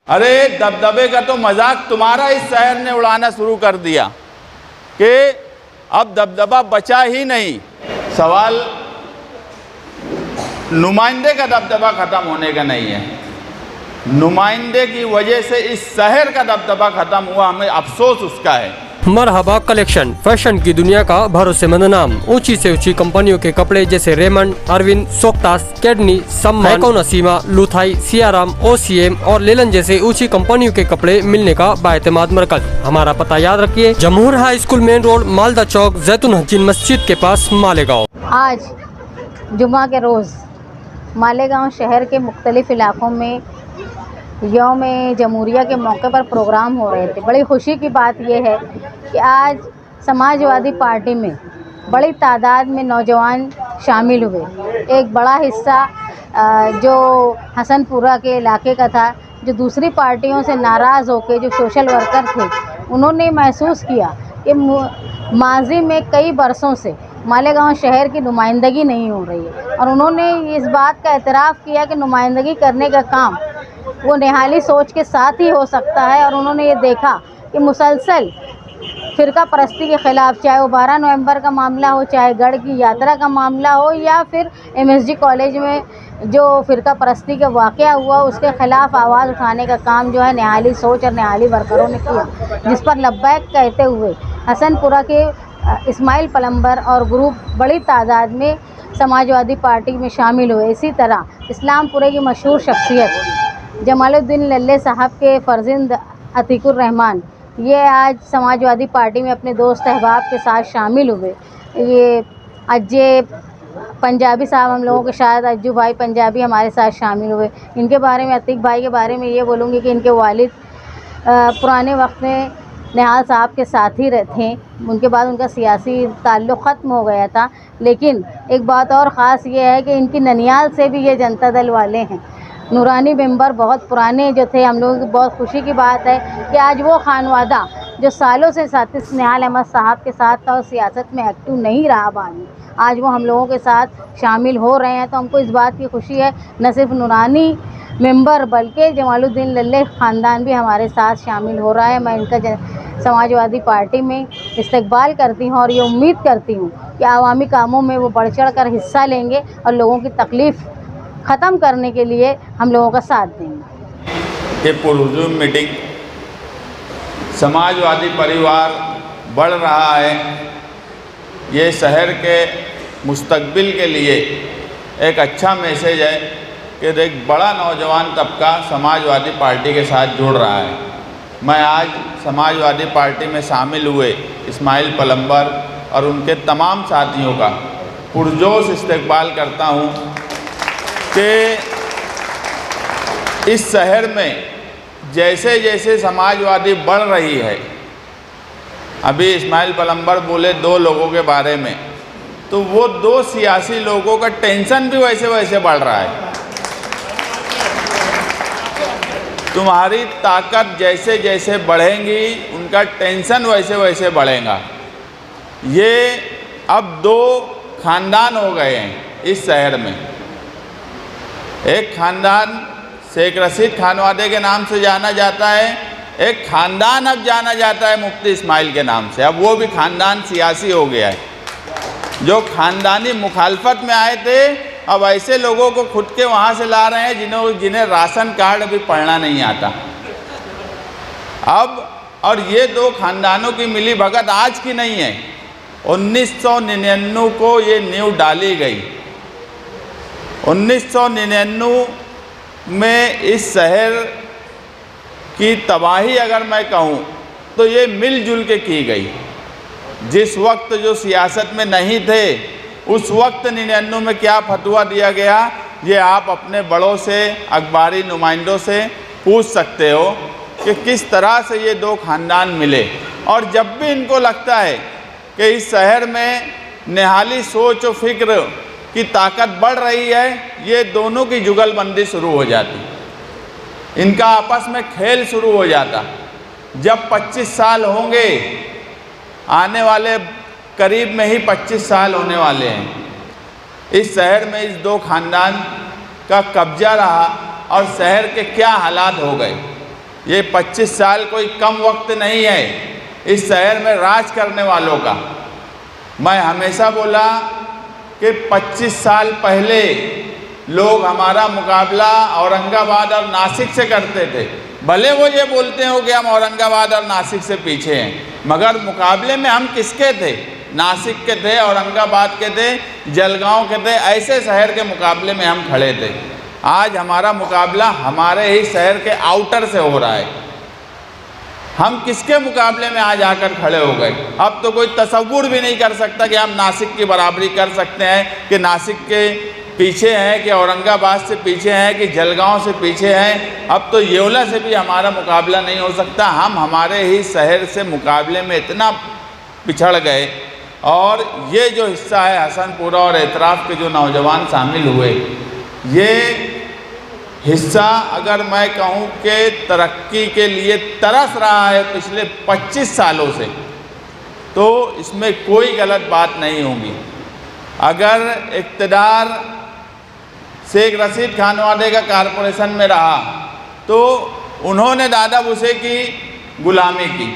अरे दबदबे का तो मजाक तुम्हारा इस शहर ने उड़ाना शुरू कर दिया कि अब दबदबा बचा ही नहीं। सवाल नुमाइंदे का दबदबा ख़त्म होने का नहीं है, नुमाइंदे की वजह से इस शहर का दबदबा ख़त्म हुआ, हमें अफसोस उसका है। मरहबा कलेक्शन, फैशन की दुनिया का भरोसेमंद नाम। ऊंची से ऊंची कंपनियों के कपड़े जैसे रेमंड, अरविंद, सोक्टास, कैडनी, सम्मान, नसीमा, लुथाई, सियाराम, ओसीएम और लेलन जैसे ऊंची कंपनियों के कपड़े मिलने का बाएतमाद मरकज। हमारा पता याद रखिए, Jamhoor high school main road, Malda Chowk, जैतून हजीन मस्जिद के पास, मालेगांव। आज जुमा के रोज़ मालेगांव शहर के मुख्तलिफ इलाकों में यौम जमहूरिया के मौके पर प्रोग्राम हो रहे थे। बड़ी खुशी की बात यह है कि आज समाजवादी पार्टी में बड़ी तादाद में नौजवान शामिल हुए। एक बड़ा हिस्सा जो हसनपुरा के इलाके का था, जो दूसरी पार्टियों से नाराज़ होकर जो सोशल वर्कर थे, उन्होंने महसूस किया कि माजी में कई बरसों से मालेगांव शहर की नुमाइंदगी नहीं हो रही है, और उन्होंने इस बात का एतराफ़ किया कि नुमाइंदगी करने का काम वो निहाली सोच के साथ ही हो सकता है। और उन्होंने ये देखा कि मुसलसल फ़िरका परस्ती के ख़िलाफ़, चाहे वो 12 नवंबर का मामला हो, चाहे गढ़ की यात्रा का मामला हो, या फिर MSG कॉलेज में जो फ़िरका परस्ती का वाक़या हुआ, उसके ख़िलाफ़ आवाज़ उठाने का काम जो है निहाली सोच और निहाली वर्करों ने किया, जिस पर लब्बैक कहते हुए हसनपुरा के इस्माइल पलम्बर और ग्रुप बड़ी तादाद में समाजवादी पार्टी में शामिल हुए। इसी तरह इस्लामपुरे की मशहूर शख्सियत जमालुद्दीन लल्ले साहब के फ़र्जंद अतीकुर रहमान, ये आज समाजवादी पार्टी में अपने दोस्त अहबाब के साथ शामिल हुए। ये अज्जे पंजाबी साहब, हम लोगों के शायद अज्जू भाई पंजाबी हमारे साथ शामिल हुए। इनके बारे में, अतीक भाई के बारे में ये बोलूँगी कि इनके वालिद पुराने वक्त में निहाल साहब के साथ ही थे। उनके बाद उनका सियासी ताल्लुक़ ख़त्म हो गया था। लेकिन एक बात और ख़ास ये है कि इनकी ननियाल से भी ये जनता दल वाले हैं। नूरानी मेंबर बहुत पुराने जो थे, हम लोगों की बहुत खुशी की बात है कि आज वो खानवादा जो सालों से साथी निहाल अहमद साहब के साथ था और सियासत में एक्टिव नहीं रहा बाद में, आज वो हम लोगों के साथ शामिल हो रहे हैं। तो हमको इस बात की खुशी है, न सिर्फ नूरानी मेंबर बल्कि जमालुद्दीन लल्ले ख़ानदान भी हमारे साथ शामिल हो रहा है। मैं इनका समाजवादी पार्टी में इस्तकबाल करती हूँ और ये उम्मीद करती हूँ कि आवामी कामों में वो बढ़ चढ़ कर हिस्सा लेंगे और लोगों की तकलीफ़ ख़त्म करने के लिए हम लोगों का साथ देंगे। ये पुरहुजूम मीटिंग, समाजवादी परिवार बढ़ रहा है, ये शहर के मुस्तकबिल के लिए एक अच्छा मैसेज है कि एक बड़ा नौजवान तबका समाजवादी पार्टी के साथ जुड़ रहा है। मैं आज समाजवादी पार्टी में शामिल हुए इस्माइल पलम्बर और उनके तमाम साथियों का पुरजोश इस्तकबाल करता हूँ कि इस शहर में जैसे जैसे समाजवादी बढ़ रही है, अभी इस्माइल पलम्बर बोले 2 लोगों के बारे में, तो वो 2 सियासी लोगों का टेंशन भी वैसे वैसे बढ़ रहा है। तुम्हारी ताकत जैसे जैसे बढ़ेंगी, उनका टेंशन वैसे वैसे बढ़ेगा। ये अब 2 ख़ानदान हो गए हैं इस शहर में। एक ख़ानदान शेख रशीद खानवादे के नाम से जाना जाता है, एक ख़ानदान अब जाना जाता है मुफ्ती इस्माइल के नाम से। अब वो भी ख़ानदान सियासी हो गया है। जो ख़ानदानी मुखालफत में आए थे, अब ऐसे लोगों को खुद के वहाँ से ला रहे हैं जिन्हें राशन कार्ड भी पढ़ना नहीं आता। अब और ये 2 ख़ानदानों की मिली भगत आज की नहीं है, 1999 को ये नींव डाली गई। 1999 में इस शहर की तबाही अगर मैं कहूँ तो ये मिलजुल के की गई। जिस वक्त जो सियासत में नहीं थे, उस वक्त 99 में क्या फतवा दिया गया, ये आप अपने बड़ों से, अखबारी नुमाइंदों से पूछ सकते हो कि किस तरह से ये 2 ख़ानदान मिले। और जब भी इनको लगता है कि इस शहर में निहाली सोच और फ़िक्र की ताकत बढ़ रही है, ये दोनों की जुगलबंदी शुरू हो जाती, इनका आपस में खेल शुरू हो जाता। जब 25 साल होंगे, आने वाले करीब में ही 25 साल होने वाले हैं, इस शहर में इस 2 ख़ानदान का कब्जा रहा और शहर के क्या हालात हो गए। ये 25 साल कोई कम वक्त नहीं है इस शहर में राज करने वालों का। मैं हमेशा बोला कि 25 साल पहले लोग हमारा मुकाबला औरंगाबाद और नासिक से करते थे। भले वो ये बोलते हो कि हम औरंगाबाद और नासिक से पीछे हैं, मगर मुकाबले में हम किसके थे? नासिक के थे, औरंगाबाद के थे, जलगांव के थे। ऐसे शहर के मुकाबले में हम खड़े थे। आज हमारा मुकाबला हमारे ही शहर के आउटर से हो रहा है। हम किसके मुकाबले में आज आकर खड़े हो गए? अब तो कोई तसव्वुर भी नहीं कर सकता कि हम नासिक की बराबरी कर सकते हैं, कि नासिक के पीछे हैं, कि औरंगाबाद से पीछे हैं, कि जलगांव से पीछे हैं। अब तो येवला से भी हमारा मुकाबला नहीं हो सकता। हम हमारे ही शहर से मुकाबले में इतना पिछड़ गए। और ये जो हिस्सा है हसनपुरा और एतराफ़ के जो नौजवान शामिल हुए, ये हिस्सा अगर मैं कहूँ कि तरक्की के लिए तरस रहा है पिछले 25 सालों से, तो इसमें कोई गलत बात नहीं होगी। अगर इक़्तिदार शेख रशीद खानवादे का कारपोरेशन में रहा तो उन्होंने दादा भुसे की गुलामी की।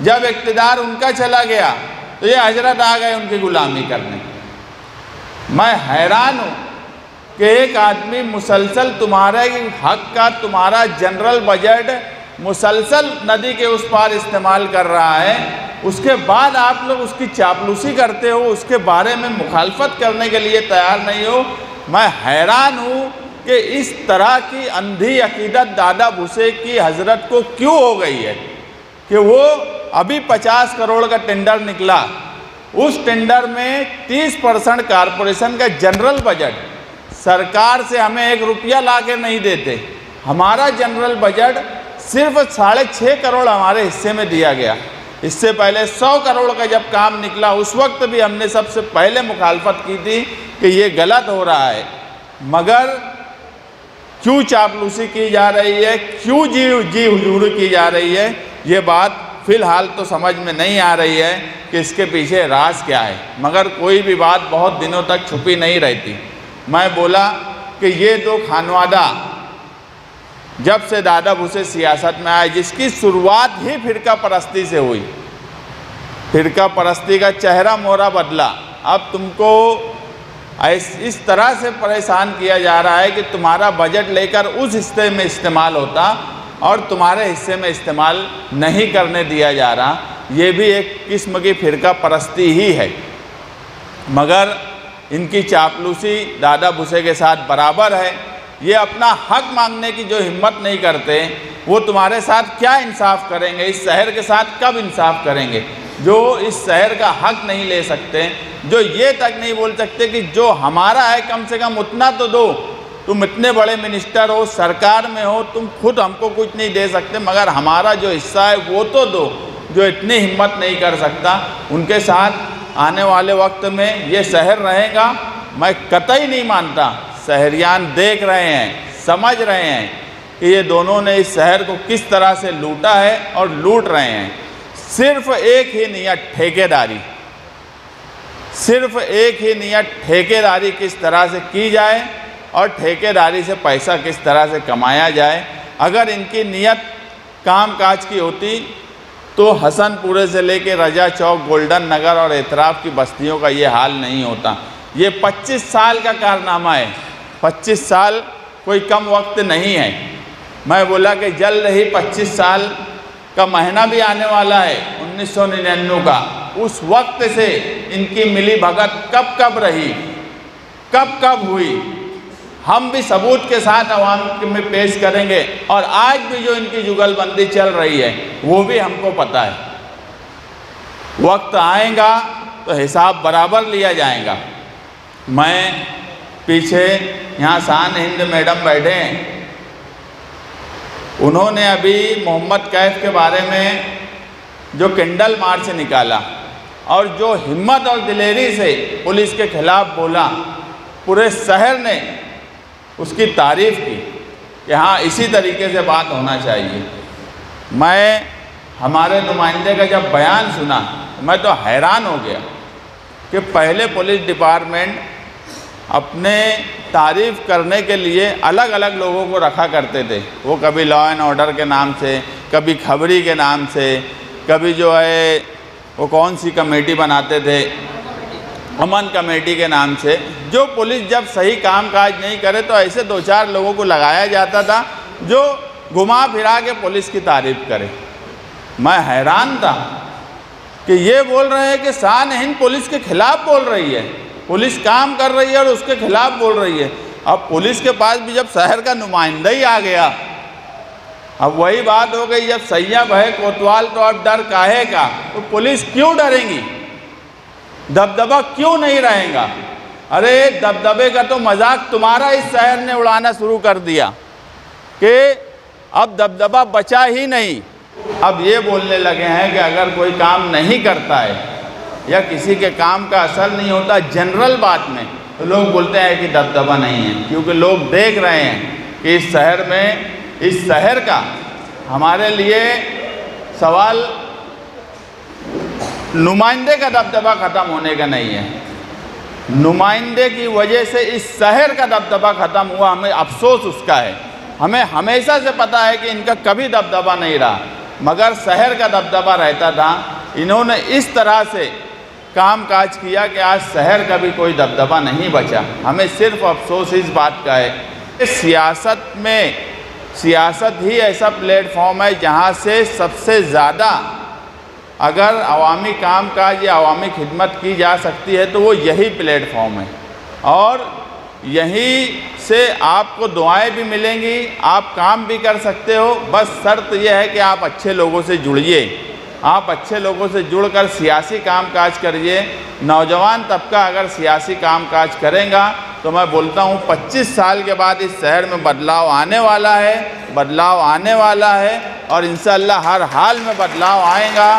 जब इक़्तिदार उनका चला गया तो ये हजरत आ गए उनकी गुलामी करने। मैं हैरान हूँ कि एक आदमी मुसलसल तुम्हारे हक का, तुम्हारा जनरल बजट मुसलसल नदी के उस पार इस्तेमाल कर रहा है, उसके बाद आप लोग उसकी चापलूसी करते हो, उसके बारे में मुखालफत करने के लिए तैयार नहीं हो। मैं हैरान हूँ कि इस तरह की अंधी अकीदत दादा भुसे की हजरत को क्यों हो गई है कि वो अभी 50 करोड़ का टेंडर निकला, उस टेंडर में 30% कारपोरेशन का जनरल बजट, सरकार से हमें 1 रुपया ला के नहीं देते। हमारा जनरल बजट सिर्फ 6.5 करोड़ हमारे हिस्से में दिया गया। इससे पहले 100 करोड़ का जब काम निकला, उस वक्त भी हमने सबसे पहले मुखालफत की थी कि ये गलत हो रहा है। मगर क्यों चापलूसी की जा रही है, क्यों जी हुजूरी की जा रही है, ये बात फ़िलहाल तो समझ में नहीं आ रही है कि इसके पीछे राज क्या है। मगर कोई भी बात बहुत दिनों तक छुपी नहीं रहती। मैं बोला कि ये 2 खानवादा जब से दादा भुसे सियासत में आए, जिसकी शुरुआत ही फ़िरका परस्ती से हुई, फ़िरका परस्ती का चेहरा मोहरा बदला। अब तुमको इस तरह से परेशान किया जा रहा है कि तुम्हारा बजट लेकर उस हिस्से में इस्तेमाल होता और तुम्हारे हिस्से में इस्तेमाल नहीं करने दिया जा रहा। ये भी एक किस्म की फ़िरका परस्ती ही है। मगर इनकी चापलूसी दादा भुसे के साथ बराबर है। ये अपना हक मांगने की जो हिम्मत नहीं करते, वो तुम्हारे साथ क्या इंसाफ करेंगे, इस शहर के साथ कब इंसाफ करेंगे? जो इस शहर का हक नहीं ले सकते, जो ये तक नहीं बोल सकते कि जो हमारा है कम से कम उतना तो दो। तुम इतने बड़े मिनिस्टर हो, सरकार में हो, तुम खुद हमको कुछ नहीं दे सकते, मगर हमारा जो हिस्सा है वो तो दो। जो इतनी हिम्मत नहीं कर सकता, उनके साथ आने वाले वक्त में ये शहर रहेगा, मैं कतई नहीं मानता। शहरियान देख रहे हैं, समझ रहे हैं कि ये दोनों ने इस शहर को किस तरह से लूटा है और लूट रहे हैं। सिर्फ एक ही नियत, ठेकेदारी। सिर्फ एक ही नियत, ठेकेदारी किस तरह से की जाए और ठेकेदारी से पैसा किस तरह से कमाया जाए। अगर इनकी नियत कामकाज की होती तो हसनपुरे से लेके रजा चौक, गोल्डन नगर और एतराफ़ की बस्तियों का ये हाल नहीं होता। ये 25 साल का कारनामा है। 25 साल कोई कम वक्त नहीं है। मैं बोला कि जल्द ही 25 साल का महीना भी आने वाला है 1999 का। उस वक्त से इनकी मिली भगत कब कब रही, कब कब हुई, हम भी सबूत के साथ अवाम में पेश करेंगे। और आज भी जो इनकी जुगलबंदी चल रही है वो भी हमको पता है। वक्त आएगा तो हिसाब बराबर लिया जाएगा। मैं पीछे यहाँ शान हिंद मैडम बैठे हैं, उन्होंने अभी मोहम्मद कैफ के बारे में जो कैंडल मार्च निकाला और जो हिम्मत और दिलेरी से पुलिस के खिलाफ बोला, पूरे शहर ने उसकी तारीफ़ की कि हाँ इसी तरीके से बात होना चाहिए। मैं हमारे नुमाइंदे का जब बयान सुना मैं तो हैरान हो गया कि पहले पुलिस डिपार्टमेंट अपने तारीफ़ करने के लिए अलग अलग लोगों को रखा करते थे। वो कभी लॉ एंड ऑर्डर के नाम से, कभी खबरी के नाम से, कभी जो है वो कौन सी कमेटी बनाते थे, अमन कमेटी के नाम से। जो पुलिस जब सही काम काज नहीं करे तो ऐसे 2-4 लोगों को लगाया जाता था जो घुमा फिरा के पुलिस की तारीफ़ करे। मैं हैरान था कि ये बोल रहे हैं कि शान-ए-हिंद पुलिस के खिलाफ़ बोल रही है, पुलिस काम कर रही है और उसके खिलाफ़ बोल रही है। अब पुलिस के पास भी जब शहर का नुमाइंदा ही आ गया, अब वही बात हो गई, जब सैय्यद है कोतवाल तो अब डर काहे का। तो पुलिस क्यों डरेंगी, दबदबा क्यों नहीं रहेगा। अरे दबदबे का तो मजाक तुम्हारा इस शहर ने उड़ाना शुरू कर दिया कि अब दबदबा बचा ही नहीं। अब ये बोलने लगे हैं कि अगर कोई काम नहीं करता है या किसी के काम का असर नहीं होता जनरल बात में, तो लोग बोलते हैं कि दबदबा नहीं है। क्योंकि लोग देख रहे हैं कि इस शहर में, इस शहर का हमारे लिए सवाल नुमाइंदे का दबदबा ख़त्म होने का नहीं है। नुमाइंदे की वजह से इस शहर का दबदबा ख़त्म हुआ, हमें अफसोस उसका है। हमें हमेशा से पता है कि इनका कभी दबदबा नहीं रहा, मगर शहर का दबदबा रहता था। इन्होंने इस तरह से काम काज किया कि आज शहर का भी कोई दबदबा नहीं बचा। हमें सिर्फ अफसोस इस बात का है कि सियासत में, सियासत ही ऐसा प्लेटफॉर्म है जहाँ से सबसे ज़्यादा अगर अवामी काम काज या अवामी खिदमत की जा सकती है तो वो यही प्लेटफॉर्म है। और यहीं से आपको दुआएं भी मिलेंगी, आप काम भी कर सकते हो। बस शर्त यह है कि आप अच्छे लोगों से जुड़िए, आप अच्छे लोगों से जुड़कर सियासी काम काज करिए। नौजवान तबका अगर सियासी काम काज करेगा तो मैं बोलता हूँ 25 साल के बाद इस शहर में बदलाव आने वाला है, बदलाव आने वाला है और इंशाअल्लाह हर हाल में बदलाव आएगा।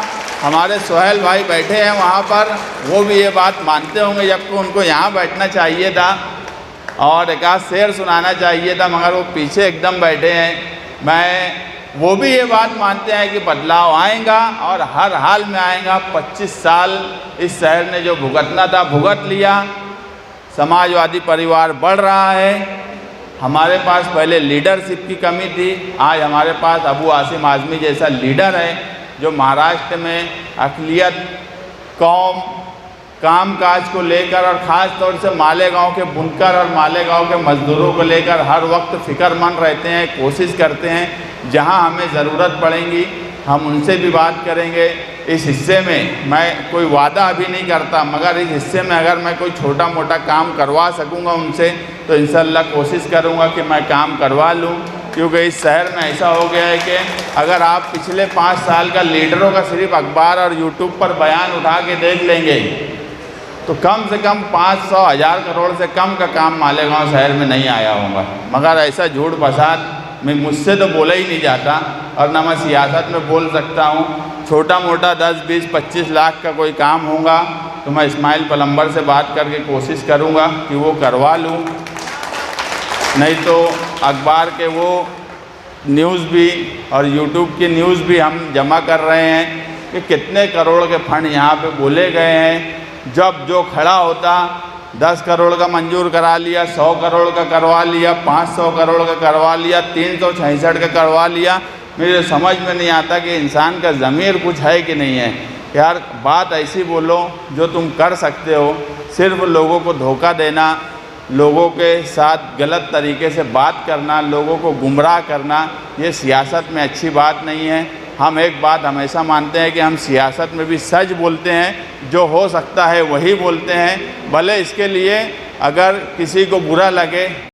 हमारे सोहेल भाई बैठे हैं वहाँ पर, वो भी ये बात मानते होंगे, जबकि उनको यहाँ बैठना चाहिए था और एक आध शेर सुनाना चाहिए था, मगर वो पीछे एकदम बैठे हैं। वो भी ये बात मानते हैं कि बदलाव आएगा और हर हाल में आएगा। 25 साल इस शहर ने जो भुगतना था भुगत लिया। समाजवादी परिवार बढ़ रहा है। हमारे पास पहले लीडरशिप की कमी थी, आज हमारे पास अबू आसिम आज़मी जैसा लीडर है जो महाराष्ट्र में अक़लियत कौम काम काज को लेकर और ख़ास तौर से मालेगांव के बुनकर और मालेगांव के मज़दूरों को लेकर हर वक्त फ़िक्रमंद रहते हैं, कोशिश करते हैं। जहां हमें ज़रूरत पड़ेगी हम उनसे भी बात करेंगे। इस हिस्से में मैं कोई वादा अभी नहीं करता, मगर इस हिस्से में अगर मैं कोई छोटा मोटा काम करवा सकूंगा उनसे तो इंशाअल्लाह कोशिश करूंगा कि मैं काम करवा लूं। क्योंकि इस शहर में ऐसा हो गया है कि अगर आप पिछले 5 साल का लीडरों का सिर्फ अखबार और यूट्यूब पर बयान उठा के देख लेंगे तो कम से कम 500-1000 करोड़ से कम का काम मालेगांव शहर में नहीं आया होगा। मगर ऐसा झूठ फसाद में मुझसे तो बोला ही नहीं जाता और ना मैं सियासत में बोल सकता हूँ। छोटा मोटा 10, 20, 25 लाख का कोई काम होगा तो मैं इस्माइल प्लम्बर से बात करके कोशिश करूँगा कि वो करवा लूँ। नहीं तो अखबार के वो न्यूज़ भी और यूट्यूब की न्यूज़ भी हम जमा कर रहे हैं कि कितने करोड़ के फंड यहाँ पे बोले गए हैं। जब जो खड़ा होता 10 करोड़ का मंजूर करा लिया, 100 करोड़ का करवा लिया, 500 करोड़ का करवा लिया, 366 का करवा लिया। मुझे समझ में नहीं आता कि इंसान का ज़मीर कुछ है कि नहीं है। यार बात ऐसी बोलो जो तुम कर सकते हो। सिर्फ लोगों को धोखा देना, लोगों के साथ गलत तरीके से बात करना, लोगों को गुमराह करना, ये सियासत में अच्छी बात नहीं है। हम एक बात हमेशा मानते हैं कि हम सियासत में भी सच बोलते हैं, जो हो सकता है वही बोलते हैं, भले इसके लिए अगर किसी को बुरा लगे।